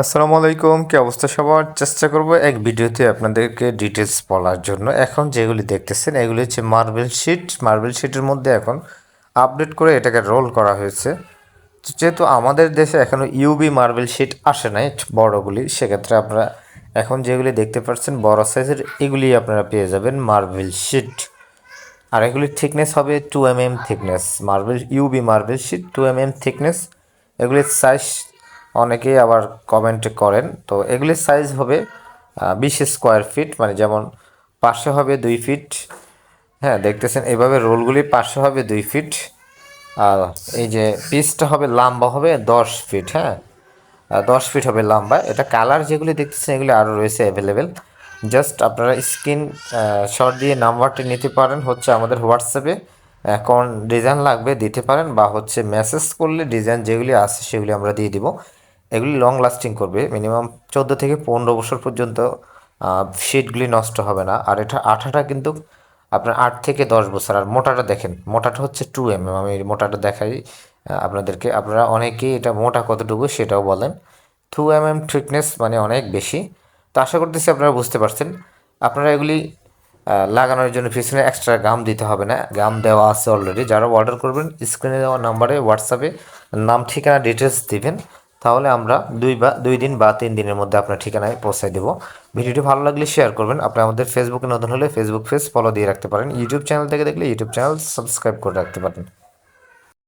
আসসালামু আলাইকুম, কি অবস্থা সবার? চেষ্টা করব এক ভিডিওতে আপনাদেরকে ডিটেলস বলার জন্য। এখন যেগুলি দেখতেছেন এগুলি হচ্ছে মার্বেল শিটের মধ্যে এখন আপডেট করে এটাকে রোল করা হয়েছে। যেহেতু আমাদের দেশে এখনও ইউবি মার্বেল শিট আসে নাই বড়গুলি, সেক্ষেত্রে আপনারা এখন যেগুলি দেখতে পাচ্ছেন বড় সাইজের এগুলি আপনারা পেয়ে যাবেন মার্বেল শিট। আর এগুলির থিকনেস হবে 2 mm thickness, UV marble sheet 2 mm thickness. এগুলির সাইজ অনেকেই আবার কমেন্টে করেন, তো এগুলির সাইজ হবে 20 স্কোয়ার ফিট, মানে যেমন পাশে হবে 2 ফিট। হ্যাঁ, দেখতেছেন এইভাবে রোলগুলি পাশে হবে 2 ফিট, আর এই যে পিসটা হবে লম্বা হবে 10 ফিট। হ্যাঁ, 10 ফিট হবে লম্বা। এটা কালার যেগুলি দেখতেছেন এগুলি আরও রয়েছে অ্যাভেলেবেল। জাস্ট আপনারা স্ক্রিন শট দিয়ে নাম্বারটি নিতে পারেন, হচ্ছে আমাদের হোয়াটসঅ্যাপে কোন ডিজাইন লাগবে দিতে পারেন, বা হচ্ছে মেসেজ করলে ডিজাইন যেগুলি আছে সেগুলি আমরা দিয়ে দিব। এগুলি লং লাস্টিং করবে, মিনিমাম 14 থেকে 15 বছর পর্যন্ত শিটগুলি নষ্ট হবে না। আর এটা আঠাটা কিন্তু আপনার 8 থেকে 10 বছর। আর মোটাটা দেখেন, মোটাটা হচ্ছে 2 mm। আমি মোটাটা দেখাই আপনাদেরকে। আপনারা অনেকেই এটা মোটা কতটুকু সেটাও বলেন। 2 mm থিকনেস মানে অনেক বেশি। তো আশা করতেছি আপনারা বুঝতে পারছেন। আপনারা এগুলি লাগানোর জন্য পিছনে এক্সট্রা গাম দিতে হবে না, গাম দেওয়া আছে অলরেডি। যারা অর্ডার করবেন স্ক্রিনে দেওয়া নাম্বারে হোয়াটসঅ্যাপে নাম ঠিকানা ডিটেলস দিবেন, তাহলে আমরা 2 দিন বা 3 দিনের মধ্যে আপনার ঠিকানায় পৌঁছায় দেবো। ভিডিওটি ভালো লাগলে শেয়ার করবেন। আপনি আমাদের ফেসবুকে নতুন হলে ফেসবুক পেজ ফলো দিয়ে রাখতে পারেন, ইউটিউব চ্যানেল থেকে দেখলে ইউটিউব চ্যানেল সাবস্ক্রাইব করে রাখতে পারেন।